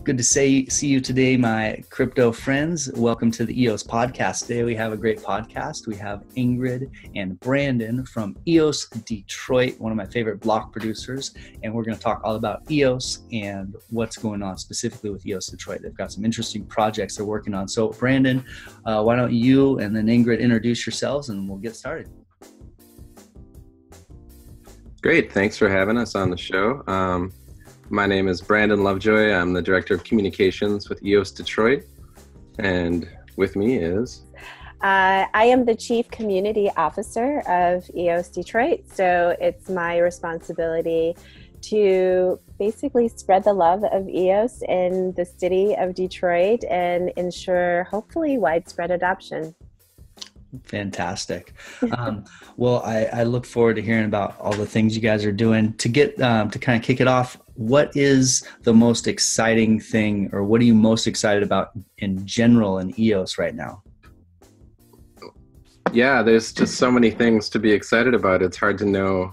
Good to see you today, my crypto friends. Welcome to the EOS Podcast. Today we have a great podcast. We have Ingrid and Brandon from EOS Detroit, one of my favorite block producers, and we're going to talk all about EOS and what's going on specifically with EOS Detroit. They've got some interesting projects they're working on. So Brandon, why don't you and then Ingrid introduce yourselves and we'll get started. Great. Thanks for having us on the show. My name is Brandon Lovejoy. I'm the Director of Communications with EOS Detroit. And with me is... I am the Chief Community Officer of EOS Detroit. So it's my responsibility to basically spread the love of EOS in the city of Detroit and ensure hopefully widespread adoption. Fantastic. Well, I look forward to hearing about all the things you guys are doing. To get to kind of kick it off, what is the most exciting thing, or what are you most excited about in general in EOS right now? Yeah, there's just so many things to be excited about. It's hard to know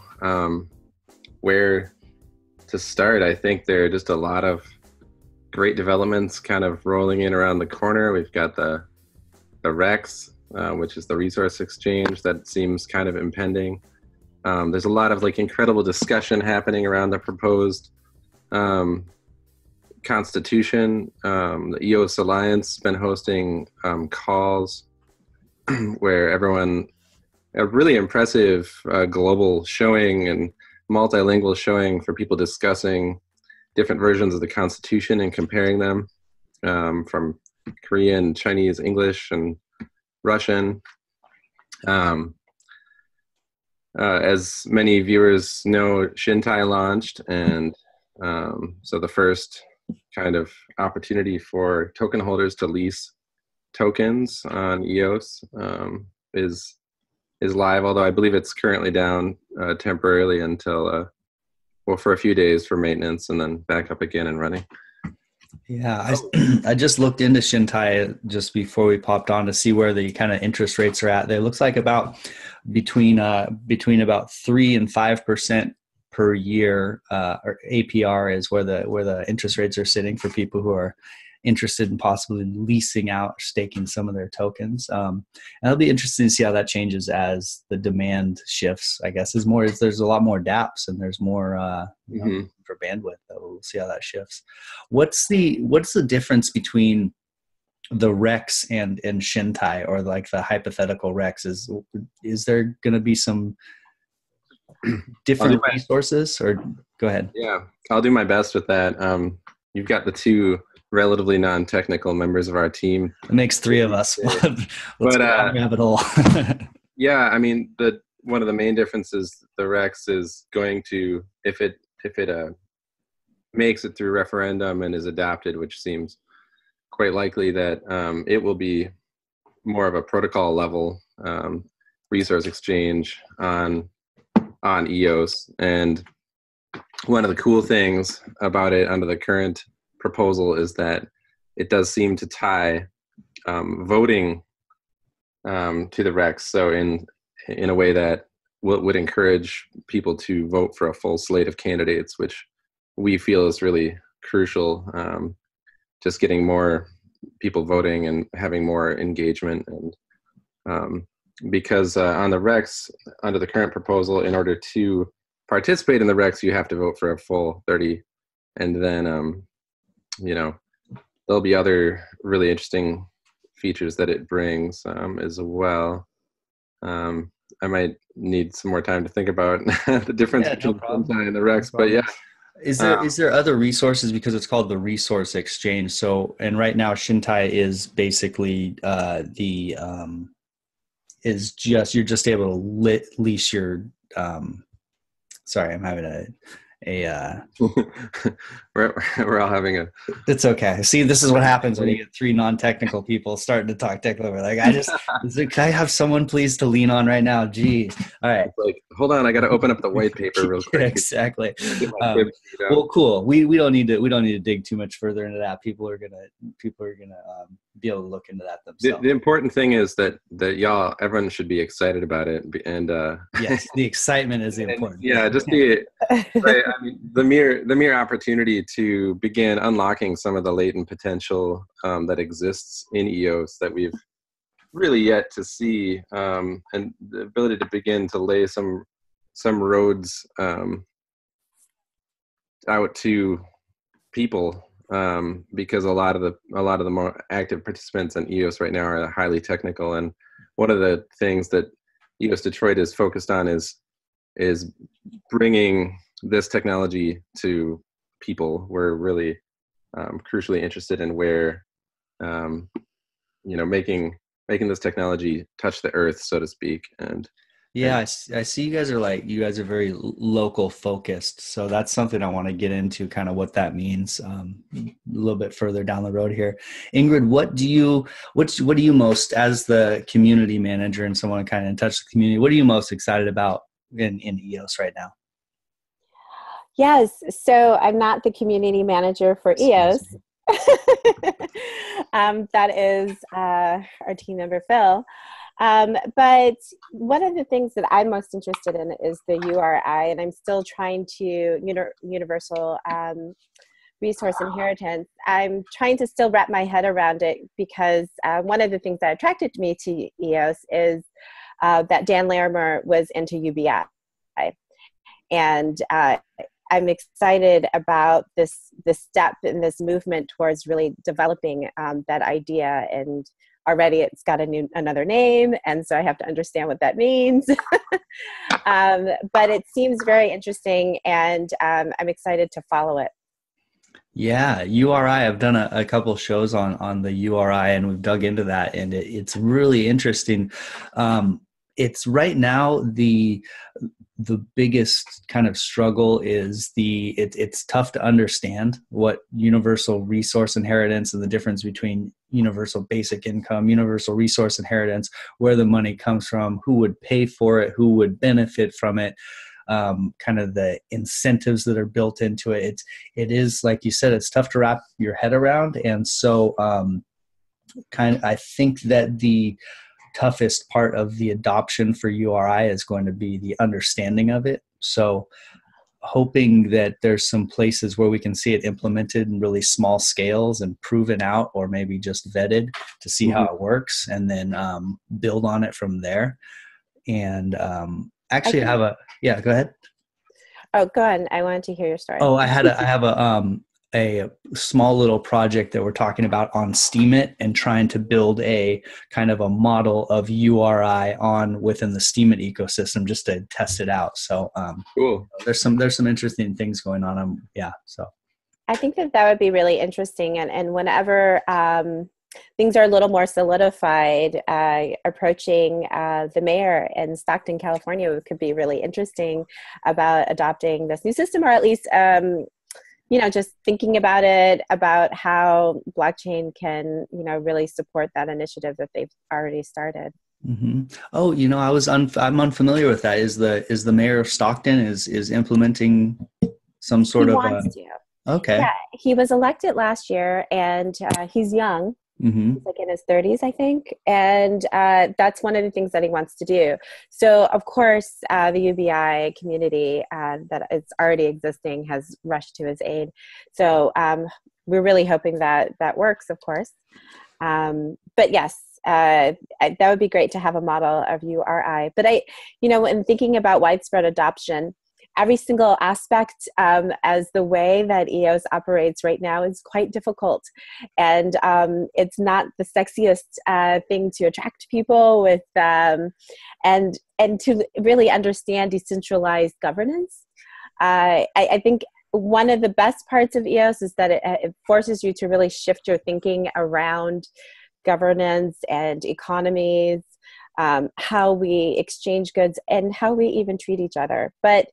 where to start. I think there are just a lot of great developments kind of rolling in around the corner. We've got the REX, which is the resource exchange that seems kind of impending. There's a lot of incredible discussion happening around the proposed constitution. The EOS Alliance has been hosting calls where a really impressive global showing and multilingual showing for people discussing different versions of the constitution and comparing them from Korean, Chinese, English, and Russian. As many viewers know, Shintai launched, and so the first kind of opportunity for token holders to lease tokens on EOS is live, although I believe it's currently down temporarily until, for a few days for maintenance and then back up again and running. Yeah, I just looked into Shintai just before we popped on to see where the kind of interest rates are at. It looks like about between about 3 and 5% per year, or APR is where the interest rates are sitting for people who are interested in possibly leasing out or staking some of their tokens. And it'll be interesting to see how that changes as the demand shifts. I guess there's a lot more dApps and there's more for bandwidth. We'll see how that shifts. What's the difference between the REX and Shintai, or the hypothetical REX? Is there going to be some different resources, or go ahead? Yeah, I'll do my best with that. You've got the two relatively non-technical members of our team. It makes three of us. Let's go down the rabbit hole. Yeah, I mean, one of the main differences, the REX is going to, if it makes it through referendum and is adopted, which seems quite likely, that it will be more of a protocol level resource exchange on EOS. And one of the cool things about it under the current proposal is that it does seem to tie voting to the REX. So in a way that would encourage people to vote for a full slate of candidates, which we feel is really crucial. Just getting more people voting and having more engagement. And because on the REX, under the current proposal, in order to participate in the REX, you have to vote for a full 30. And then, there'll be other really interesting features that it brings as well. I might need some more time to think about the difference between Shintai and the REX, but yeah. Is there other resources, because it's called the resource exchange? So, and right now Shintai is basically you're just able to lease your sorry, I'm having a we're all having a... It's okay. See, this is what happens when you get three non-technical people starting to talk technical. We're like, can I have someone please to lean on right now? Geez. All right. Hold on, I got to open up the white paper real quick. Exactly. Well, cool. We don't need to dig too much further into that. People are gonna be able to look into that themselves. The important thing is that everyone should be excited about it, and yes, the excitement is the important. Yeah, just be. I mean, the mere opportunity to begin unlocking some of the latent potential that exists in EOS that we've really yet to see, and the ability to begin to lay some roads out to people, because a lot of the more active participants in EOS right now are highly technical, and one of the things that EOS Detroit is focused on is bringing this technology to people. We're really crucially interested in where making this technology touch the earth, so to speak. And yeah, I see you guys are very local focused. So that's something I want to get into, kind of what that means a little bit further down the road here. Ingrid, what do you most, as the community manager and someone kind of in touch with the community, what are you most excited about in EOS right now? Yes. So I'm not the community manager for EOS. That is our team member, Phil. But one of the things that I'm most interested in is the URI, and I'm still trying to universal resource inheritance. I'm trying to still wrap my head around it, because one of the things that attracted me to EOS is that Dan Larimer was into UBI, and I'm excited about this step in this movement towards really developing that idea. And already it's got another name, and so I have to understand what that means. But it seems very interesting, and I'm excited to follow it. Yeah, URI. I've done a couple shows on the URI, and we've dug into that, and it's really interesting. It's right now the biggest kind of struggle is it's tough to understand what universal resource inheritance and the difference between universal basic income, universal resource inheritance, where the money comes from, who would pay for it, who would benefit from it, kind of the incentives that are built into it. It is, like you said, it's tough to wrap your head around. And so I think that the toughest part of the adoption for URI is going to be the understanding of it. So hoping that there's some places where we can see it implemented in really small scales and proven out, or maybe just vetted to see how it works, and then build on it from there. And actually I have yeah, go ahead. Oh, go ahead. I wanted to hear your story. Oh, I have a small little project that we're talking about on Steemit, and trying to build a kind of a model of URI within the Steemit ecosystem, just to test it out. So cool. There's some interesting things going on. So I think that would be really interesting. And whenever things are a little more solidified, approaching the mayor in Stockton, California, it could be really interesting about adopting this new system, or at least just thinking about it, about how blockchain can, really support that initiative that they've already started. Mm-hmm. Oh, I'm unfamiliar with that. Is the mayor of Stockton is implementing some sort of? He wants to. Okay. Yeah, he was elected last year, and he's young. Mm-hmm. He's like in his 30s, I think. And that's one of the things that he wants to do. So, of course, the UBI community that is already existing has rushed to his aid. So we're really hoping that works, of course. But yes, that would be great to have a model of URI. But when thinking about widespread adoption, every single aspect as the way that EOS operates right now is quite difficult. And it's not the sexiest thing to attract people with, and to really understand decentralized governance. I think one of the best parts of EOS is that it forces you to really shift your thinking around governance and economies, how we exchange goods, and how we even treat each other. But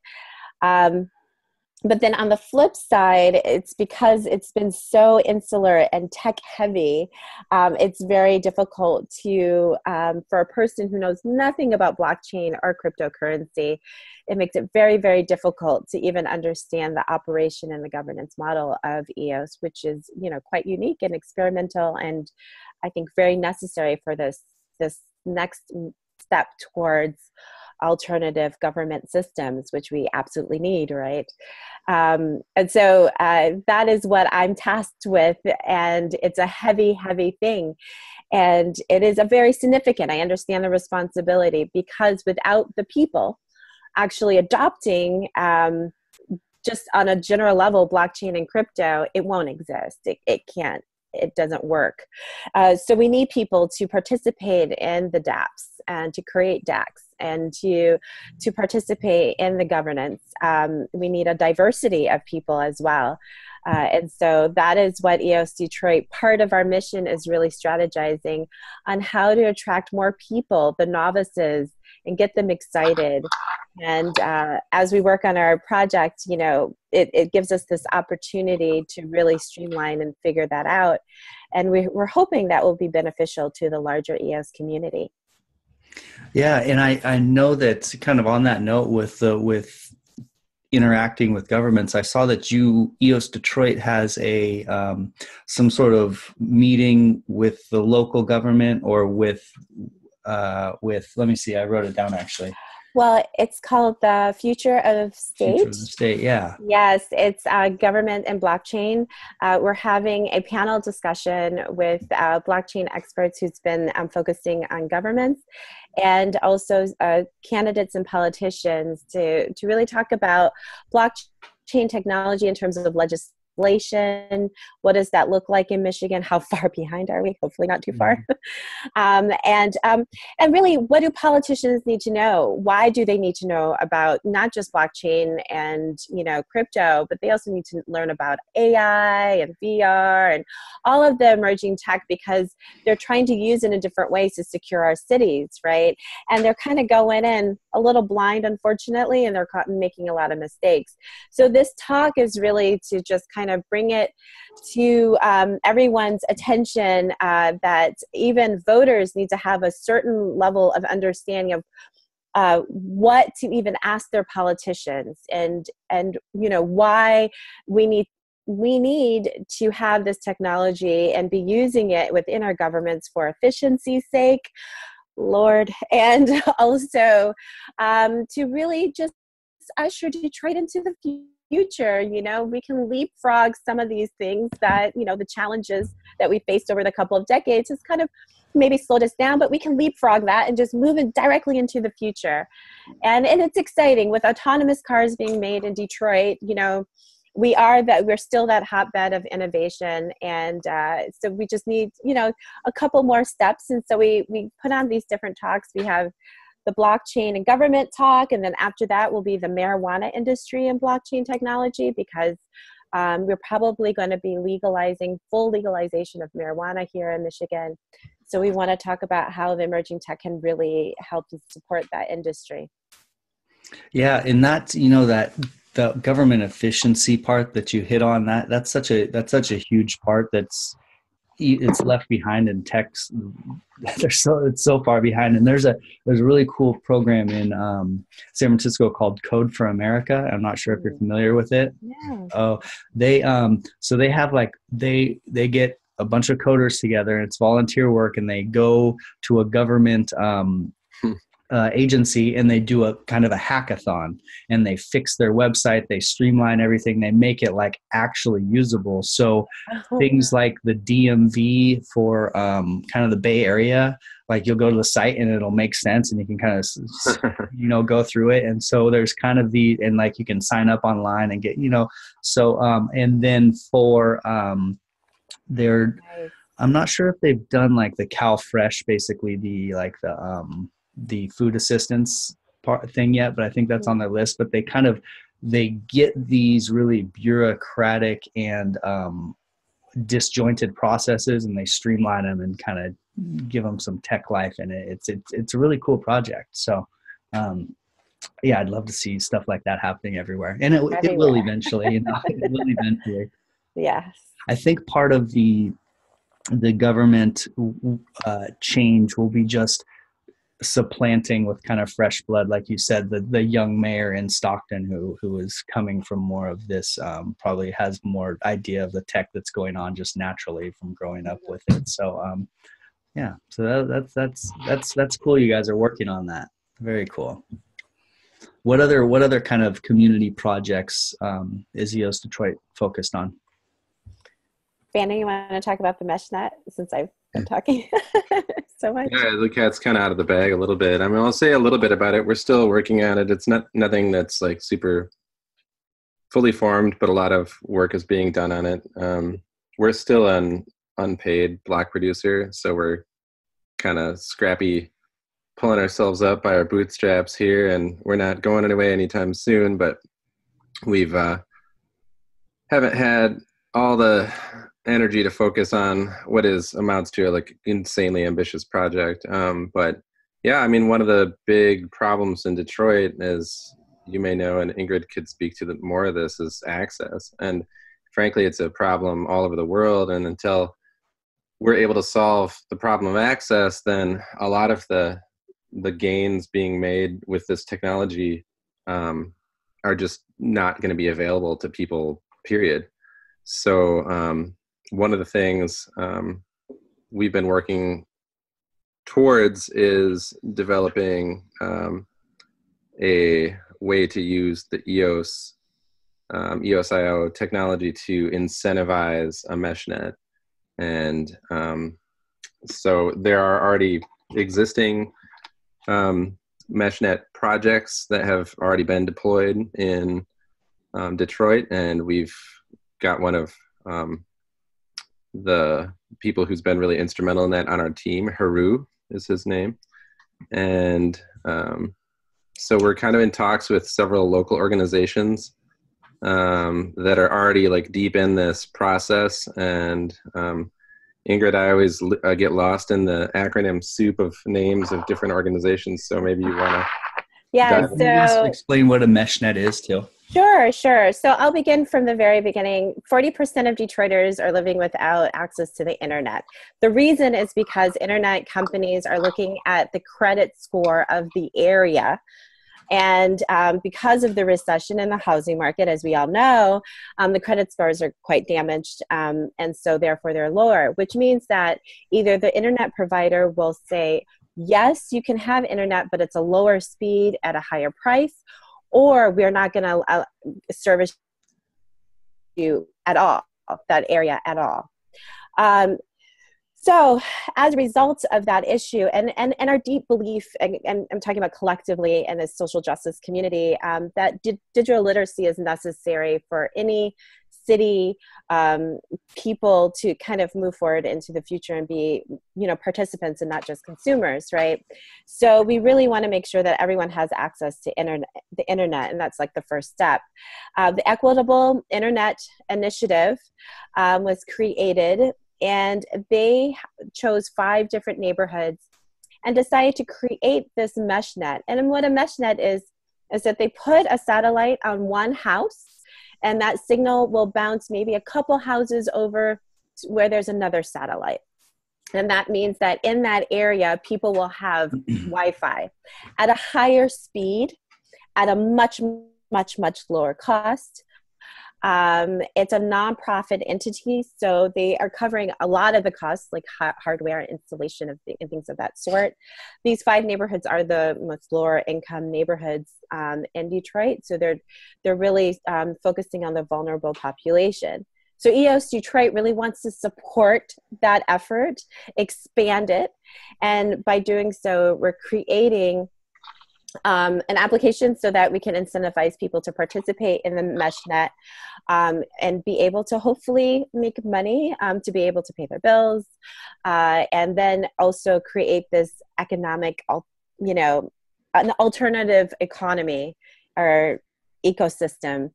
then on the flip side, it's because it's been so insular and tech heavy. It's very difficult to, for a person who knows nothing about blockchain or cryptocurrency, it makes it very, very difficult to even understand the operation and the governance model of EOS, which is, quite unique and experimental, and I think very necessary for this next step towards alternative government systems, which we absolutely need, right? And so that is what I'm tasked with, and it's a heavy, heavy thing. And it is a very significant, I understand the responsibility, because without the people actually adopting, just on a general level, blockchain and crypto, it won't exist. It can't. It doesn't work. So we need people to participate in the dApps and to create DACs and to participate in the governance. We need a diversity of people as well. And so that is what EOS Detroit, part of our mission is really strategizing on how to attract more people, the novices, and get them excited. And as we work on our project, you know, it gives us this opportunity to really streamline and figure that out. And we're hoping that will be beneficial to the larger EOS community. Yeah, and I know that kind of on that note with interacting with governments, I saw that EOS Detroit has a some sort of meeting with the local government or with let me see, I wrote it down actually. Well, it's called the Future of State. Future of the State, yeah. Yes, it's government and blockchain. We're having a panel discussion with blockchain experts who's been focusing on governments, and also candidates and politicians to really talk about blockchain technology in terms of legislation. What does that look like in Michigan? How far behind are we? Hopefully not too far. And really, what do politicians need to know? Why do they need to know about not just blockchain and, you know, crypto, but they also need to learn about AI and VR and all of the emerging tech, because they're trying to use it in different ways to secure our cities, right? And they're kind of going in a little blind, unfortunately, and they're making a lot of mistakes. So this talk is really to just kind of bring it to everyone's attention, that even voters need to have a certain level of understanding of what to even ask their politicians, and you know, why we need to have this technology and be using it within our governments for efficiency's sake, Lord, and also to really just usher Detroit into the future. You know, we can leapfrog some of these things that, you know, the challenges that we faced over the couple of decades has kind of maybe slowed us down, but we can leapfrog that and just move it directly into the future. And it's exciting with autonomous cars being made in Detroit. You know, we're still that hotbed of innovation, and so we just need, you know, a couple more steps. And so we put on these different talks. We have the blockchain and government talk, and then after that will be the marijuana industry and blockchain technology, because we're probably going to be full legalization of marijuana here in Michigan. So we want to talk about how the emerging tech can really help to support that industry. Yeah, and that's, you know, that the government efficiency part that you hit on, that's such a huge part it's left behind in techs. It's so far behind. And there's a really cool program in San Francisco called Code for America. I'm not sure if you're familiar with it. Yeah. Oh, they so they have they get a bunch of coders together, and it's volunteer work, and they go to a government agency, and they do a kind of a hackathon, and they fix their website, they streamline everything, they make it like actually usable. So things like the DMV for kind of the Bay Area, like you'll go to the site and it'll make sense, and you can kind of you know, go through it. And so there's kind of and like you can sign up online and get, you know, so and then for I'm not sure if they've done like the Cal Fresh, basically the food assistance thing yet, but I think that's on their list. But they get these really bureaucratic and disjointed processes, and they streamline them and kind of give them some tech life in it. It's a really cool project. So yeah, I'd love to see stuff like that happening everywhere, and it will eventually. You know, it will eventually. Yes. I think part of the government change will be just supplanting with kind of fresh blood, like you said. The young mayor in Stockton who is coming from more of this probably has more idea of the tech that's going on just naturally from growing up with it. So yeah, so that's cool. You guys are working on that. Very cool. What other kind of community projects is EOS Detroit focused on? Fanny, you want to talk about the mesh net since I've been talking so much? Yeah, the cat's kind of out of the bag a little bit. I mean, I'll say a little bit about it. We're still working on it. It's nothing that's like super fully formed, but a lot of work is being done on it. We're still an unpaid block producer, so we're kind of scrappy, pulling ourselves up by our bootstraps here, and we're not going anywhere anytime soon, but we've haven't had all the energy to focus on what amounts to a like insanely ambitious project. But yeah, I mean, one of the big problems in Detroit, as you may know, and Ingrid could speak to more of this, is access. And frankly, it's a problem all over the world. And until we're able to solve the problem of access, then a lot of the gains being made with this technology are just not going to be available to people, period. So one of the things we've been working towards is developing a way to use the EOS.io technology to incentivize a mesh net. And so there are already existing MeshNet projects that have already been deployed in Detroit, and we've got one of the people who's been really instrumental in that on our team. Haru is his name. And so we're kind of in talks with several local organizations that are already like deep in this process. And Ingrid, I always get lost in the acronym soup of names of different organizations. So maybe you want to so explain what a MeshNet is too. Sure. So I'll begin from the very beginning. 40% of Detroiters are living without access to the internet. The reason is because internet companies are looking at the credit score of the area. And because of the recession in the housing market, as we all know, the credit scores are quite damaged. And so therefore they're lower, which means that either the internet provider will say, yes, you can have internet, but it's a lower speed at a higher price, or we're not going to service you at all, that area at all. So as a result of that issue and our deep belief, and I'm talking about collectively in a social justice community, that digital literacy is necessary for any city people to kind of move forward into the future and be, participants and not just consumers, right? So we really want to make sure that everyone has access to the internet, and that's like the first step. The Equitable Internet Initiative was created, and they chose 5 different neighborhoods and decided to create this mesh net. And what a mesh net is that they put a satellite on one house, and that signal will bounce maybe a couple houses over where there's another satellite. And that means that in that area, people will have Wi-Fi at a higher speed, at a much, much, much lower cost. It's a nonprofit entity, so they are covering a lot of the costs, like hardware, installation and things of that sort. These 5 neighborhoods are the most lower income neighborhoods in Detroit, so they're really focusing on the vulnerable population. So EOS Detroit really wants to support that effort, expand it, and by doing so, we're creating an application so that we can incentivize people to participate in the MeshNet and be able to hopefully make money to be able to pay their bills, and then also create this economic, an alternative economy or ecosystem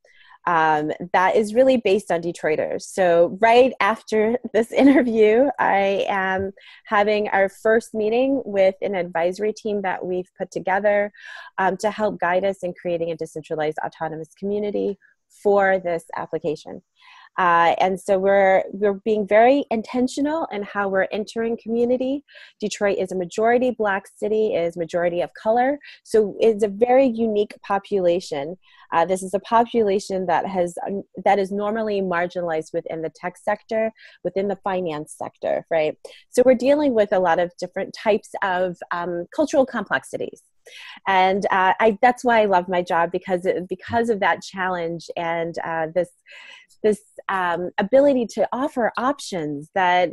that is really based on Detroiters. So right after this interview, I am having our first meeting with an advisory team that we've put together to help guide us in creating a decentralized autonomous community for this application. And so we're being very intentional in how we're entering community. Detroit is a majority Black city, is majority of color. So it's a very unique population. This is a population that is normally marginalized within the tech sector, within the finance sector, right? So we're dealing with a lot of different types of cultural complexities. And that's why I love my job, because of that challenge and this ability to offer options that,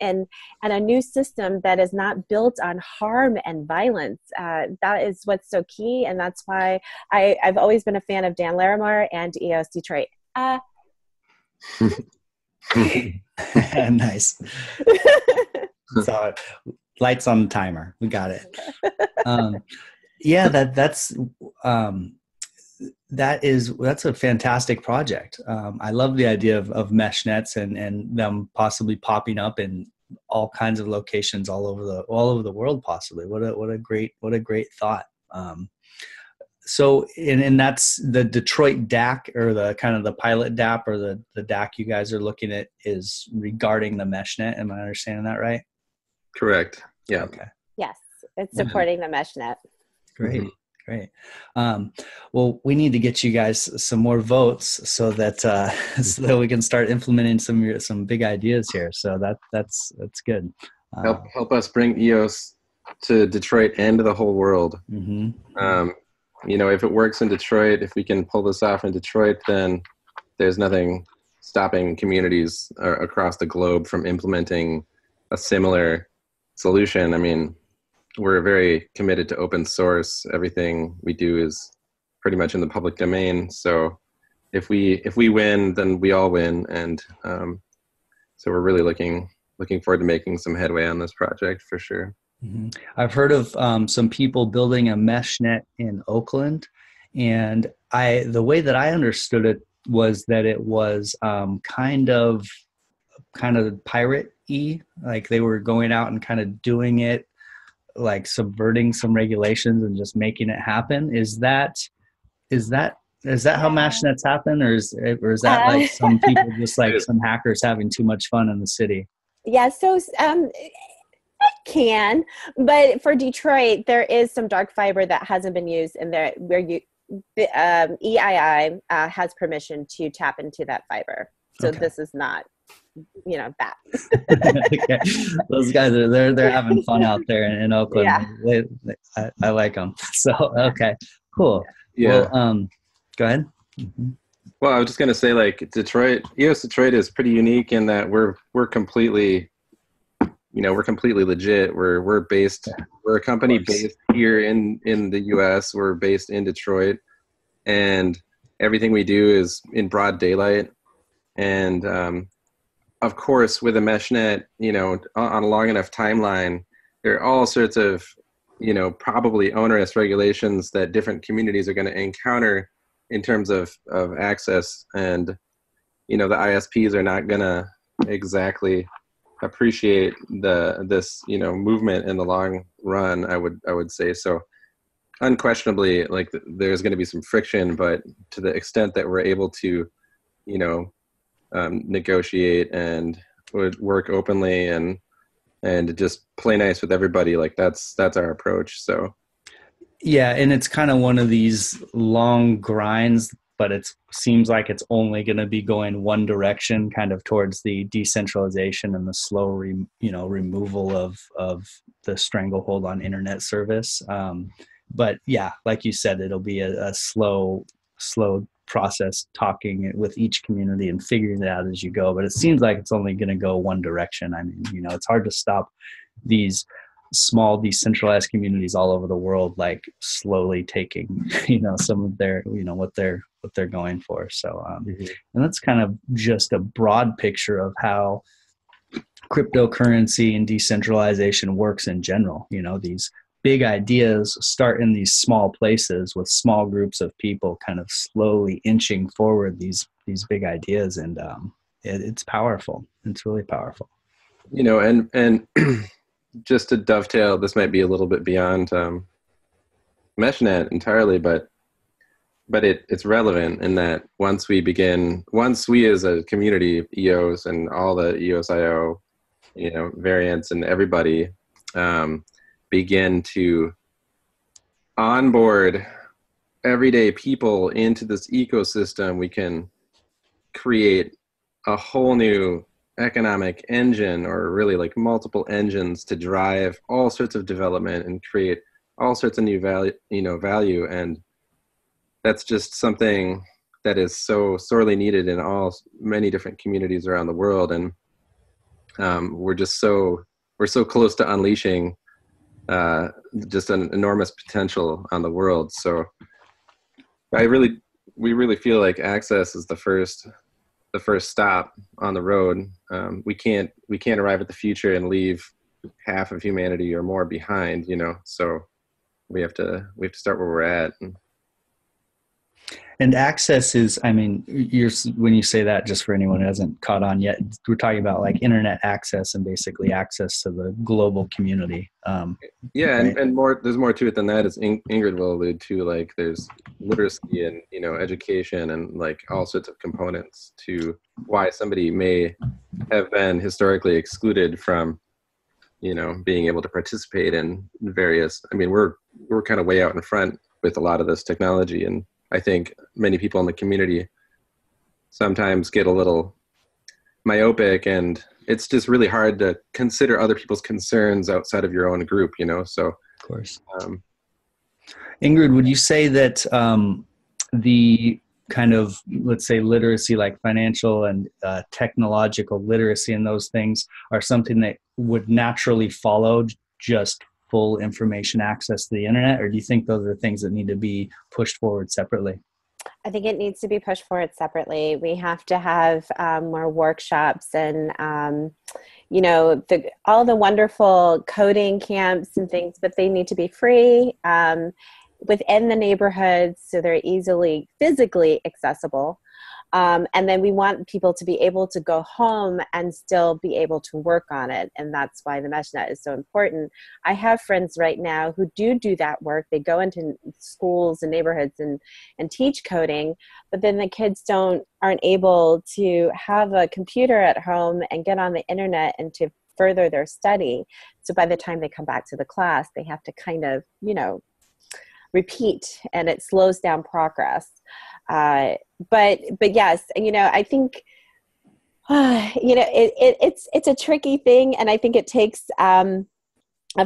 and a new system that is not built on harm and violence. That is what's so key. And that's why I've always been a fan of Dan Larimore and EOS Detroit. Nice. So lights on the timer. We got it. Yeah, that's a fantastic project. I love the idea of mesh nets and them possibly popping up in all kinds of locations all over the world, possibly. What a great thought. So, and that's the Detroit DAC, or the kind of the pilot DAP, or the DAC you guys are looking at, is regarding the mesh net. Am I understanding that right? Correct. Yeah. Okay. Yes, it's supporting the mesh net. Great. Great. Well, we need to get you guys some more votes so that we can start implementing some big ideas here. So that's good. Help us bring EOS to Detroit and to the whole world. If it works in Detroit, if we can pull this off in Detroit, then there's nothing stopping communities across the globe from implementing a similar solution. I mean, we're very committed to open source. Everything we do is pretty much in the public domain. So if we win, then we all win. And so we're really looking forward to making some headway on this project for sure. I've heard of some people building a mesh net in Oakland, and the way that I understood it was that it was kind of pirate-y, like they were going out and kind of doing it, like subverting some regulations and just making it happen. Is that how mesh nets happen, or is that like some people just like some hackers having too much fun in the city? Yeah, so can, but for Detroit, there is some dark fiber that hasn't been used in there, where EII has permission to tap into that fiber. So okay. This is not, that. Okay. Those guys they're having fun out there in Oakland. Yeah. I like them. So okay, cool. Yeah. Well, go ahead. Well, I was just gonna say, like, EOS Detroit is pretty unique in that we're completely legit. We're a company based here in the US. We're based in Detroit, and everything we do is in broad daylight. And of course, with a mesh net, on a long enough timeline, there are all sorts of, probably onerous regulations that different communities are going to encounter in terms of access. And, the ISPs are not going to exactly appreciate this movement in the long run, I would say. So unquestionably, like, there's going to be some friction, but to the extent that we're able to negotiate and would work openly and just play nice with everybody, like that's our approach. So yeah, and it's kind of one of these long grinds, but it seems like it's only going to be going one direction, kind of towards the decentralization and the slow removal of the stranglehold on internet service. But yeah, like you said, it'll be a slow process, talking with each community and figuring it out as you go. But it seems like it's only going to go one direction. I mean, it's hard to stop these small decentralized communities all over the world, like slowly taking, some of their, what they're going for. So, and that's kind of just a broad picture of how cryptocurrency and decentralization works in general. These big ideas start in these small places with small groups of people kind of slowly inching forward these big ideas. And it's powerful. It's really powerful. And just to dovetail, this might be a little bit beyond MeshNet entirely, but it's relevant in that once we as a community, EOS and all the EOS.io, variants and everybody begin to onboard everyday people into this ecosystem, we can create a whole new economic engine, or really like multiple engines to drive all sorts of development and create all sorts of new value. And that's just something that is so sorely needed in many different communities around the world. And we're so close to unleashing just an enormous potential on the world. So we really feel like access is the first stop on the road. We can't arrive at the future and leave half of humanity or more behind, so we have to start where we're at. And access is, I mean, when you say that, just for anyone who hasn't caught on yet, we're talking about like internet access and basically access to the global community. Right? And there's more to it than that, as Ingrid will allude to. Like there's literacy and, education and like all sorts of components to why somebody may have been historically excluded from, being able to participate in various, I mean, we're kind of way out in front with a lot of this technology. And I think many people in the community sometimes get a little myopic, and it's just really hard to consider other people's concerns outside of your own group, so. Of course. Ingrid, would you say that the kind of, let's say, literacy, like financial and technological literacy and those things are something that would naturally follow just full information access to the internet, or do you think those are things that need to be pushed forward separately? I think it needs to be pushed forward separately. We have to have more workshops and, all the wonderful coding camps and things, but they need to be free within the neighborhoods so they're easily physically accessible. And then we want people to be able to go home and still be able to work on it. And that's why the MeshNet is so important. I have friends right now who do that work. They go into schools and neighborhoods and teach coding, but then the kids aren't able to have a computer at home and get on the internet and to further their study. So by the time they come back to the class, they have to kind of, repeat, and it slows down progress. But yes, I think, it's a tricky thing. And I think it takes a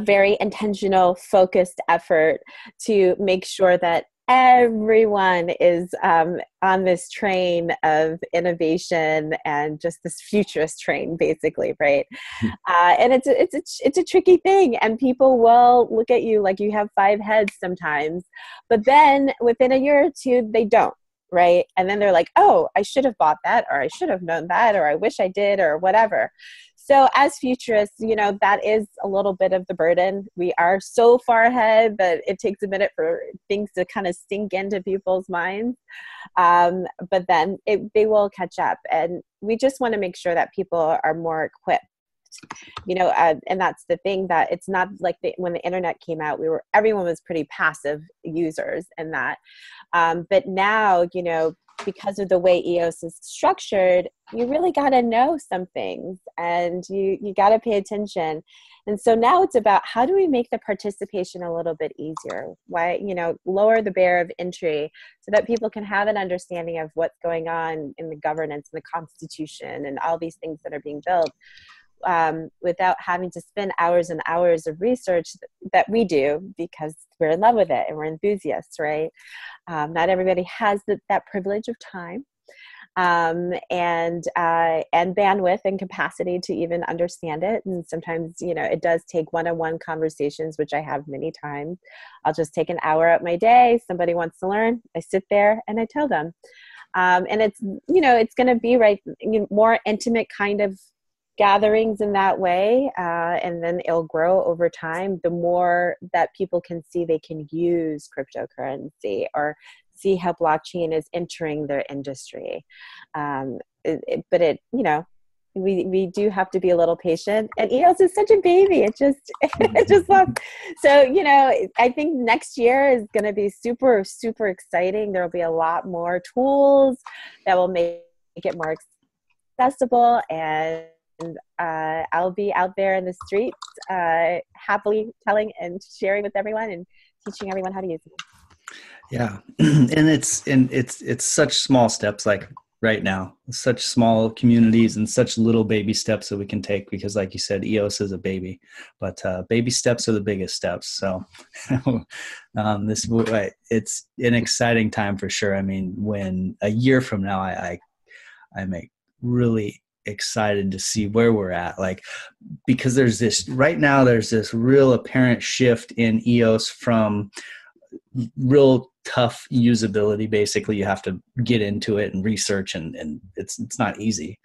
very intentional, focused effort to make sure that everyone is on this train of innovation and just this futurist train, basically, right? And it's a tricky thing, and people will look at you like you have 5 heads sometimes, but then within a year or two, they don't. Right. And then they're like, oh, I should have bought that, or I should have known that, or I wish I did, or whatever. So as futurists, that is a little bit of the burden. We are so far ahead that it takes a minute for things to kind of sink into people's minds. But then they will catch up. And we just want to make sure that people are more equipped. And that's the thing, that it's not like when the internet came out, everyone was pretty passive users in that. But now, because of the way EOS is structured, you really got to know some things, and you got to pay attention. And so now it's about, how do we make the participation a little bit easier? Why, lower the barrier of entry so that people can have an understanding of what's going on in the governance and the Constitution and all these things that are being built. Without having to spend hours and hours of research that we do because we're in love with it and we're enthusiasts, right? Not everybody has that privilege of time and bandwidth and capacity to even understand it. And sometimes, it does take one-on-one conversations, which I have many times. I'll just take an hour out my day. Somebody wants to learn. I sit there and I tell them. And it's, it's going to be more intimate kind of gatherings in that way, and then it'll grow over time. The more that people can see they can use cryptocurrency or see how blockchain is entering their industry. We do have to be a little patient, and EOS is such a baby. It just loves. So, I think next year is going to be super, super exciting. There'll be a lot more tools that will make it more accessible, and I'll be out there in the streets, happily telling and sharing with everyone and teaching everyone how to use it. Yeah, and it's such small steps. Like right now. Such small communities and such little baby steps that we can take, because like you said, EOS is a baby, but baby steps are the biggest steps. So it's an exciting time for sure. I mean, when a year from now, I'm really excited to see where we're at, like, because there's this real apparent shift in EOS from real tough usability. Basically, you have to get into it and research, and it's not easy,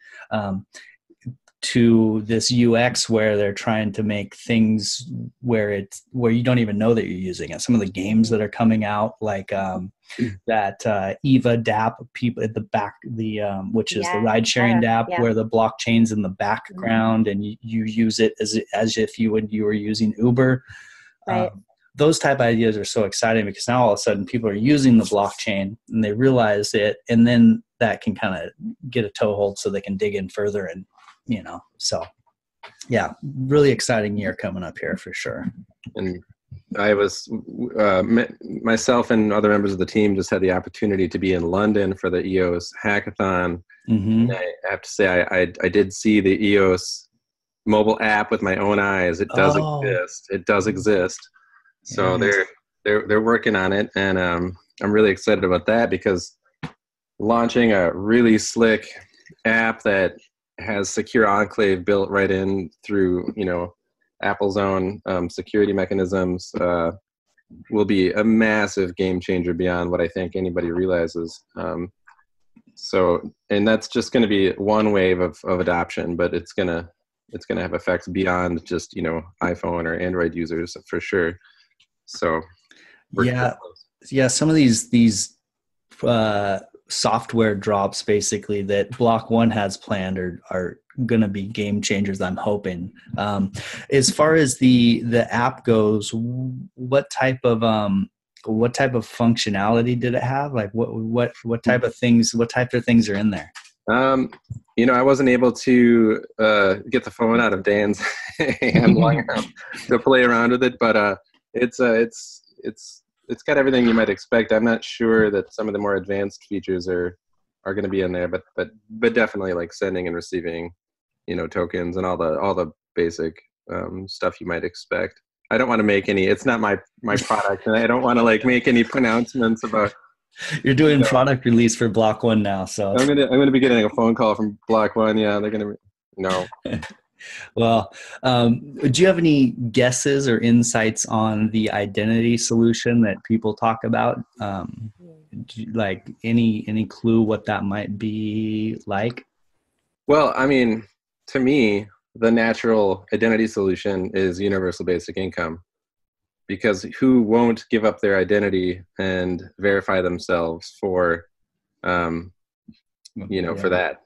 to this UX where they're trying to make things where you don't even know that you're using it. Some of the games that are coming out, like that Eva DApp people at the back, which is the ride sharing DApp, where the blockchain's in the background and you use it as if you were using Uber. Right. Those type of ideas are so exciting, because now all of a sudden people are using the blockchain and they realize it, and then that can kind of get a toehold so they can dig in further, and so yeah, really exciting year coming up here for sure. And I was myself and other members of the team just had the opportunity to be in London for the EOS hackathon. And I have to say I did see the EOS mobile app with my own eyes. It does exist. It does exist. So they're working on it, and I'm really excited about that, because launching a really slick app that has secure enclave built right in through Apple's own security mechanisms will be a massive game changer beyond what I think anybody realizes. And that's just going to be one wave of adoption, but it's gonna have effects beyond just iPhone or Android users for sure. So some of these software drops basically that Block One has planned are going to be game changers, I'm hoping. As far as the app goes, what type of functionality did it have? Like what type of things are in there? I wasn't able to get the phone out of Dan's hand long enough to play around with it, but it's got everything you might expect. I'm not sure that some of the more advanced features are going to be in there, but definitely like sending and receiving, tokens and all the basic stuff you might expect. I don't want to make any. It's not my product, and I don't want to make any pronouncements about. You're doing product release for Block One now, so I'm gonna be getting a phone call from Block One. Yeah, they're gonna no. Well, do you have any guesses or insights on the identity solution that people talk about? Like any clue what that might be like? Well, I mean, to me, the natural identity solution is universal basic income, because who won't give up their identity and verify themselves for, for that?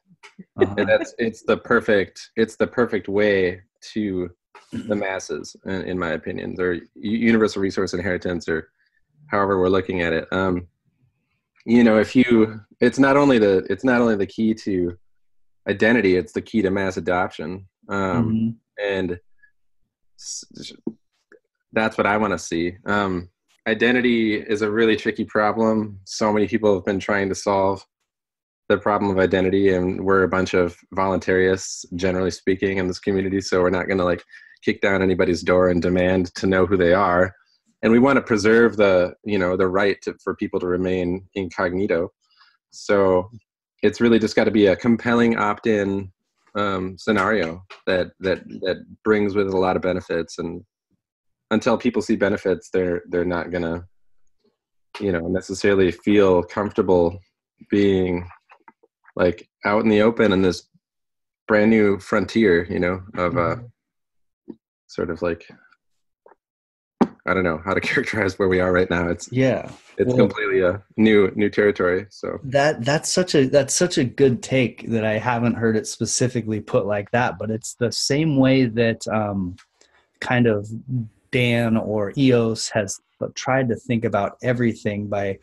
And it's the perfect way to the masses, in my opinion. They're universal resource inheritance, or however we're looking at it. It's not only the key to identity, it's the key to mass adoption. And that's what I want to see. Identity is a really tricky problem. So many people have been trying to solve the problem of identity, and we're a bunch of voluntarists, generally speaking, in this community. So we're not going to kick down anybody's door and demand to know who they are. And we want to preserve the right for people to remain incognito. So it's really just got to be a compelling opt-in scenario that brings with it a lot of benefits. And until people see benefits, they're not going to, necessarily feel comfortable being out in the open in this brand new frontier, of sort of I don't know how to characterize where we are right now. It's completely a new territory. So that's such a good take that I haven't heard it specifically put like that, but it's the same way that kind of Dan or EOS has tried to think about everything by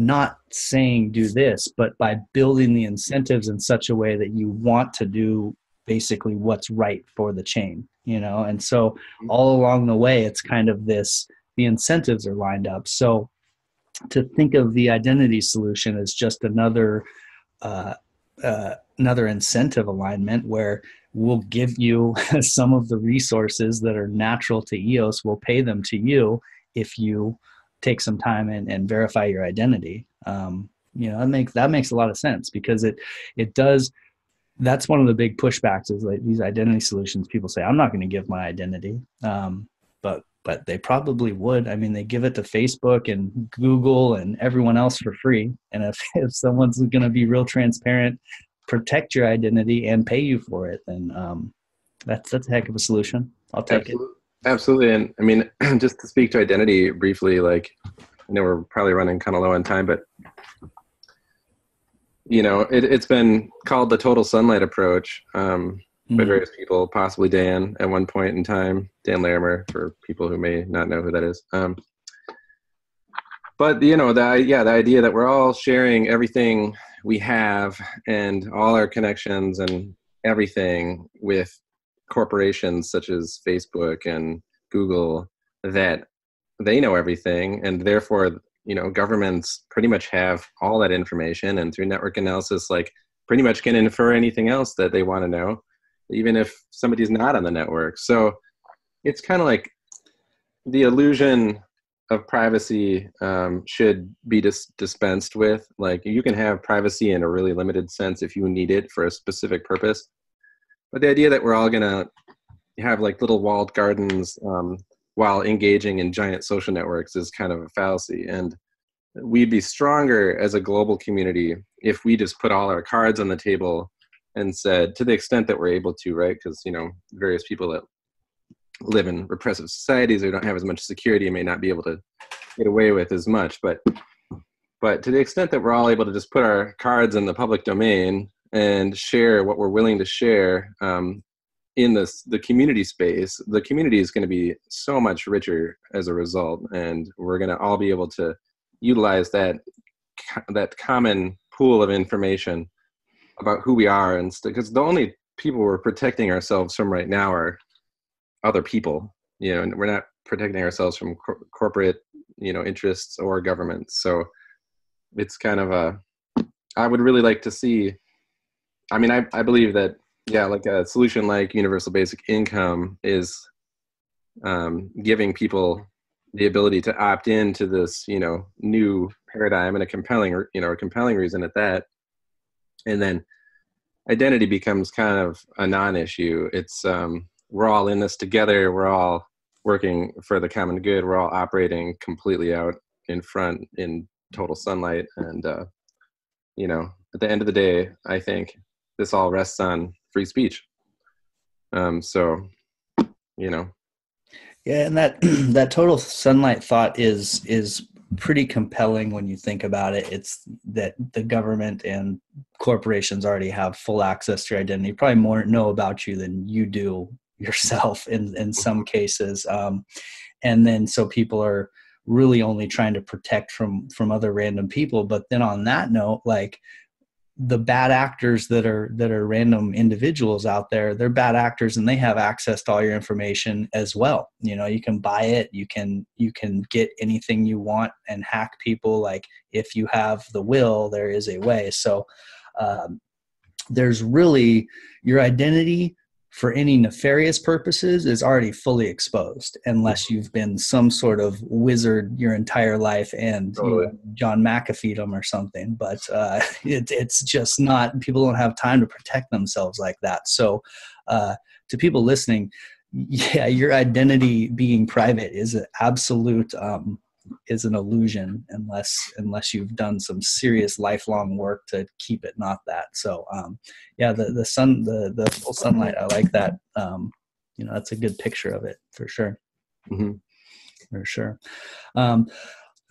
not saying do this, but by building the incentives in such a way that you want to do basically what's right for the chain, and so all along the way, it's kind of the incentives are lined up. So to think of the identity solution as just another another incentive alignment where we'll give you some of the resources that are natural to EOS. We'll pay them to you if you take some time and verify your identity. That makes a lot of sense, because it does. That's one of the big pushbacks is like these identity solutions. People say, I'm not going to give my identity. But they probably would. I mean, they give it to Facebook and Google and everyone else for free. And if someone's going to be real transparent, protect your identity and pay you for it, then that's a heck of a solution. I'll take it. Absolutely. And I mean, just to speak to identity briefly, like, I know we're probably running kind of low on time, but it's been called the total sunlight approach by various people, possibly Dan at one point in time, Dan Larimer, for people who may not know who that is. But the idea that we're all sharing everything we have and all our connections and everything with corporations such as Facebook and Google, that they know everything, and therefore, governments pretty much have all that information, and through network analysis, like, pretty much can infer anything else that they want to know, even if somebody's not on the network. So it's kind of like the illusion of privacy should be dispensed with. Like, you can have privacy in a really limited sense if you need it for a specific purpose. But the idea that we're all going to have like little walled gardens while engaging in giant social networks is kind of a fallacy. And we'd be stronger as a global community if we just put all our cards on the table and said, to the extent that we're able to, right? Because, various people that live in repressive societies or don't have as much security may not be able to get away with as much. But to the extent that we're all able to just put our cards in the public domain and share what we're willing to share in the community space, the community is going to be so much richer as a result. And we're going to all be able to utilize that common pool of information about who we are. And because the only people we're protecting ourselves from right now are other people, and we're not protecting ourselves from corporate, interests or governments. So it's kind of I would really like to see, I believe that, like a solution like universal basic income is giving people the ability to opt into this, new paradigm, and a compelling reason at that. And then identity becomes kind of a non-issue. It's, we're all in this together. We're all working for the common good. We're all operating completely out in front in total sunlight. And, at the end of the day, I think this all rests on free speech. Yeah, and that total sunlight thought is pretty compelling when you think about it. It's that the government and corporations already have full access to your identity, probably more know about you than you do yourself in some cases. And then so people are really only trying to protect from other random people. But then on that note, like, the bad actors that are random individuals out there, they're bad actors, and they have access to all your information as well. You can buy it, you can get anything you want and hack people. Like, if you have the will, there is a way. So there's really, your identity for any nefarious purposes is already fully exposed, unless you've been some sort of wizard your entire life and John McAfee'd them or something. But it's just not, people don't have time to protect themselves like that. So to people listening, your identity being private is an absolute is an illusion unless you've done some serious lifelong work to keep it not that. So the full sunlight, I like that. That's a good picture of it for sure. Mm-hmm. For sure.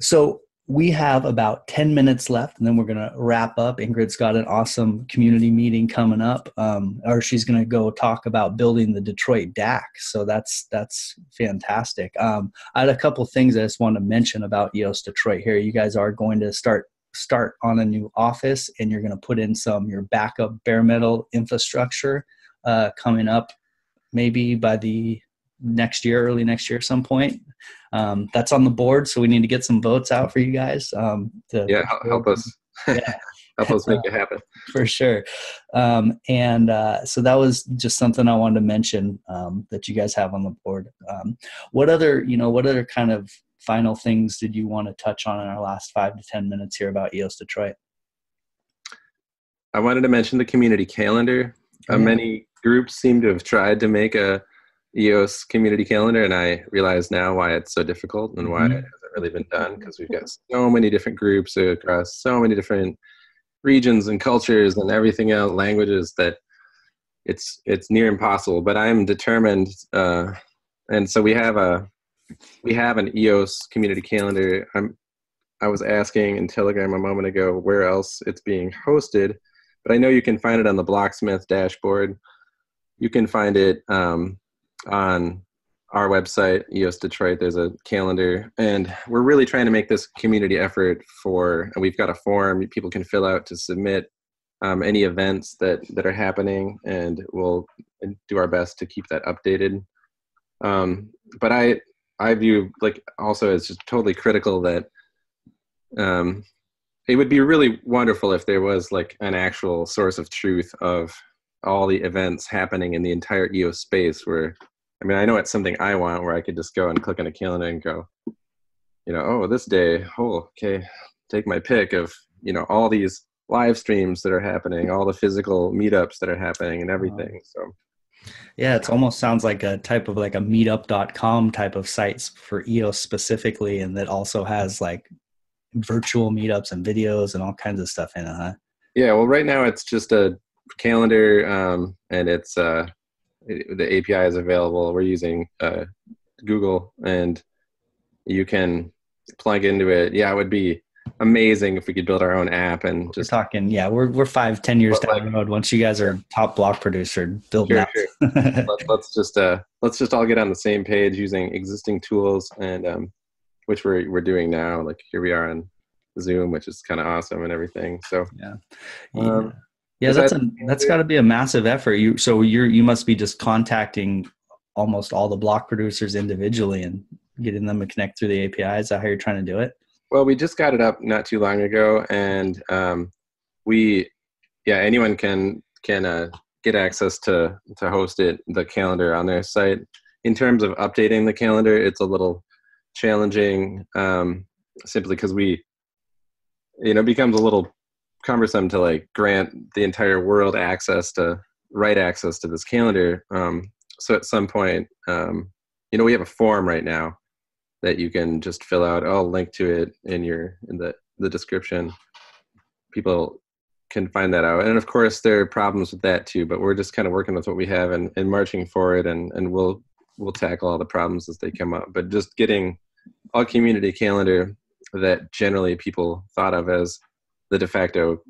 So we have about 10 minutes left, and then we're going to wrap up. Ingrid's got an awesome community meeting coming up, or she's going to go talk about building the Detroit DAC. So that's fantastic. I had a couple things I just want to mention about EOS Detroit here. You guys are going to start on a new office, and you're going to put in your backup bare metal infrastructure coming up maybe by the early next year at some point. That's on the board, so we need to get some votes out for you guys. Help us. help us make it happen. For sure. So that was just something I wanted to mention, that you guys have on the board. What other kind of final things did you want to touch on in our last 5 to 10 minutes here about EOS Detroit? I wanted to mention the community calendar. Many groups seem to have tried to make a EOS community calendar, and I realize now why it's so difficult and why it hasn't really been done, because we've got so many different groups across so many different regions and cultures and everything else, languages, that it's near impossible. But I'm determined, and so we have an EOS community calendar. I was asking in Telegram a moment ago where else it's being hosted, but I know you can find it on the Blocksmith dashboard. You can find it on our website, EOS Detroit. There's a calendar, and we're really trying to make this community effort and we've got a form people can fill out to submit any events that are happening, and we'll do our best to keep that updated. But I view, like, also as just totally critical that it would be really wonderful if there was like an actual source of truth of all the events happening in the entire EOS space, where, I mean, I know it's something I want, where I could just go and click on a calendar and go, oh, this day, okay, take my pick of, all these live streams that are happening, all the physical meetups that are happening and everything. So yeah, it almost sounds like a type of like a meetup.com type of sites for EOS specifically, and that also has like virtual meetups and videos and all kinds of stuff in it, huh? Yeah, well, right now it's just a calendar, and it's the API is available. We're using Google, and you can plug into it. Yeah, it would be amazing if we could build our own app and just we're 5-10 years down the road once you guys are top block producer building out. Sure. let's just all get on the same page using existing tools, and which we're doing now. Like, here we are on Zoom, which is kind of awesome and everything. So that's got to be a massive effort. You must be just contacting almost all the block producers individually and getting them to connect through the API. Is that how you're trying to do it? Well, we just got it up not too long ago, and anyone can get access to host the calendar on their site. In terms of updating the calendar, it's a little challenging, simply because it becomes a little cumbersome to like grant the entire world write access to this calendar. So at some point, we have a form right now that you can just fill out. I'll link to it in the description. People can find that out. And of course there are problems with that too, but we're just kind of working with what we have and marching forward, and we'll tackle all the problems as they come up. But just getting a community calendar that generally people thought of as the de facto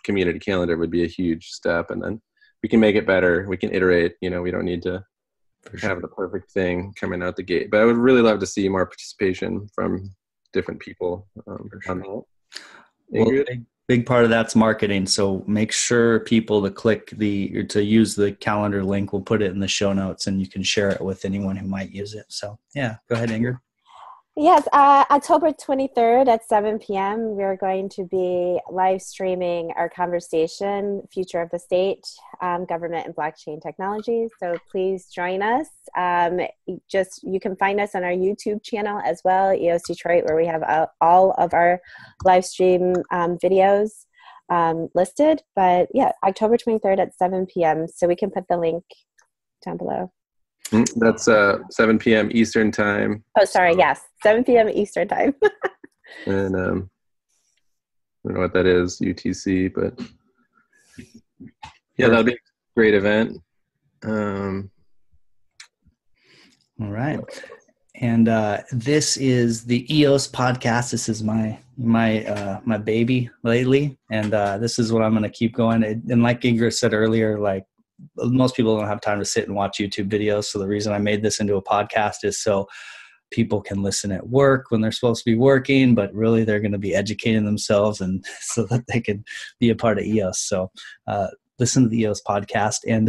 community calendar would be a huge step. And then we can make it better. We can iterate, we don't need to have the perfect thing coming out the gate. But I would really love to see more participation from different people on that. Well, big part of that's marketing. So make sure people to use the calendar link. We'll put it in the show notes, and you can share it with anyone who might use it. So yeah, go ahead, Ingrid. Yes, October 23rd at 7 p.m., we're going to be live streaming our conversation, Future of the State, Government and Blockchain Technology. So please join us. You can find us on our YouTube channel as well, EOS Detroit, where we have all of our live stream videos listed. But yeah, October 23rd at 7 p.m. So we can put the link down below. That's 7 p.m. Eastern time. Oh, sorry. Yes. 7 p.m. Eastern time. And I don't know what that is, UTC, but yeah, that'll be a great event. All right. And this is the EOS podcast. This is my baby lately. And this is what I'm going to keep going. And like Ingrid said earlier, like, most people don't have time to sit and watch YouTube videos. So the reason I made this into a podcast is so people can listen at work when they're supposed to be working, but really they're going to be educating themselves, and so that they can be a part of EOS. So listen to the EOS podcast. And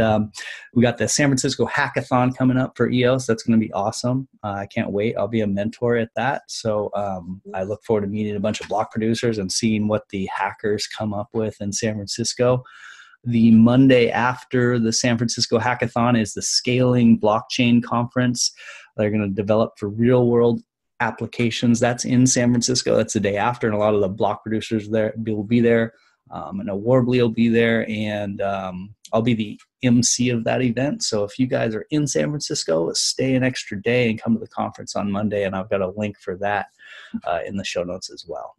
we got the San Francisco Hackathon coming up for EOS. That's going to be awesome. I can't wait. I'll be a mentor at that. So I look forward to meeting a bunch of block producers and seeing what the hackers come up with in San Francisco. The Monday after the San Francisco Hackathon is the Scaling Blockchain Conference. They're going to develop for real-world applications. That's in San Francisco. That's the day after, and a lot of the block producers there will be there. And Warbly will be there, and I'll be the MC of that event. So if you guys are in San Francisco, stay an extra day and come to the conference on Monday, and I've got a link for that in the show notes as well.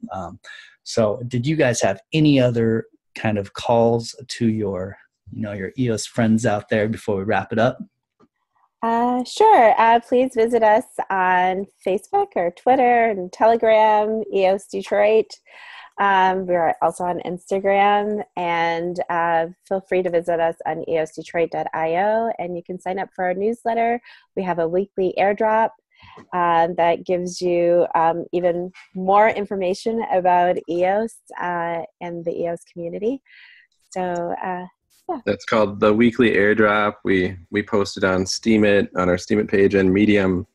So did you guys have any other kind of calls to your EOS friends out there before we wrap it up? Sure. Please visit us on Facebook or Twitter and Telegram, EOS Detroit. We're also on Instagram, and feel free to visit us on eosdetroit.io, and you can sign up for our newsletter. We have a weekly airdrop that gives you even more information about EOS and the EOS community. So yeah. That's called the Weekly Airdrop. We post it on Steemit, on our Steemit page, and Medium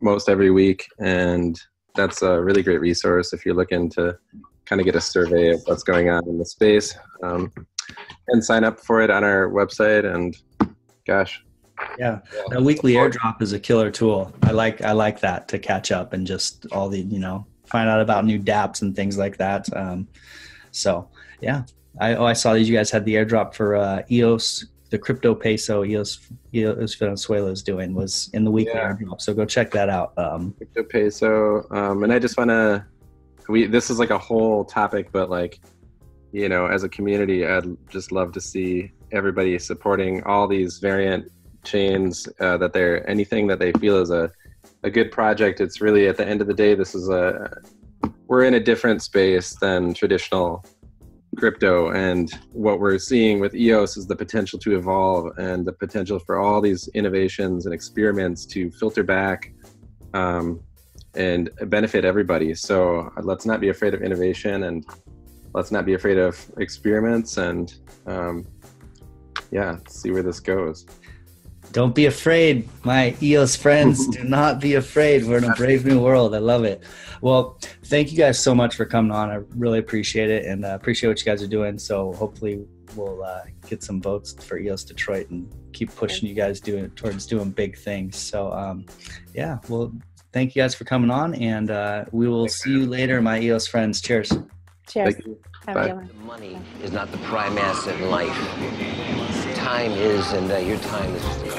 most every week, and that's a really great resource if you're looking to kind of get a survey of what's going on in the space, and sign up for it on our website. And gosh, yeah, the Weekly Airdrop is a killer tool. I like that, to catch up and just all the find out about new dApps and things like that. So yeah. I saw that you guys had the airdrop for EOS, the crypto peso EOS Venezuela is doing was in the weekly airdrop. So go check that out. Crypto peso. And I just want to, this is like a whole topic, but like, as a community, I'd just love to see everybody supporting all these variant chains, that anything that they feel is a good project. It's really, at the end of the day, we're in a different space than traditional crypto, and what we're seeing with EOS is the potential to evolve and the potential for all these innovations and experiments to filter back and benefit everybody. So let's not be afraid of innovation, and let's not be afraid of experiments, and see where this goes. Don't be afraid, my EOS friends. Do not be afraid. We're in a brave new world. I love it. Well, thank you guys so much for coming on. I really appreciate it, and appreciate what you guys are doing. So hopefully we'll get some votes for EOS Detroit and keep pushing you guys towards doing big things. So well, thank you guys for coming on, and we will see you later, my EOS friends. Cheers. Cheers. Thank you. Bye. Money is not the prime asset in life. Time is, and your time is just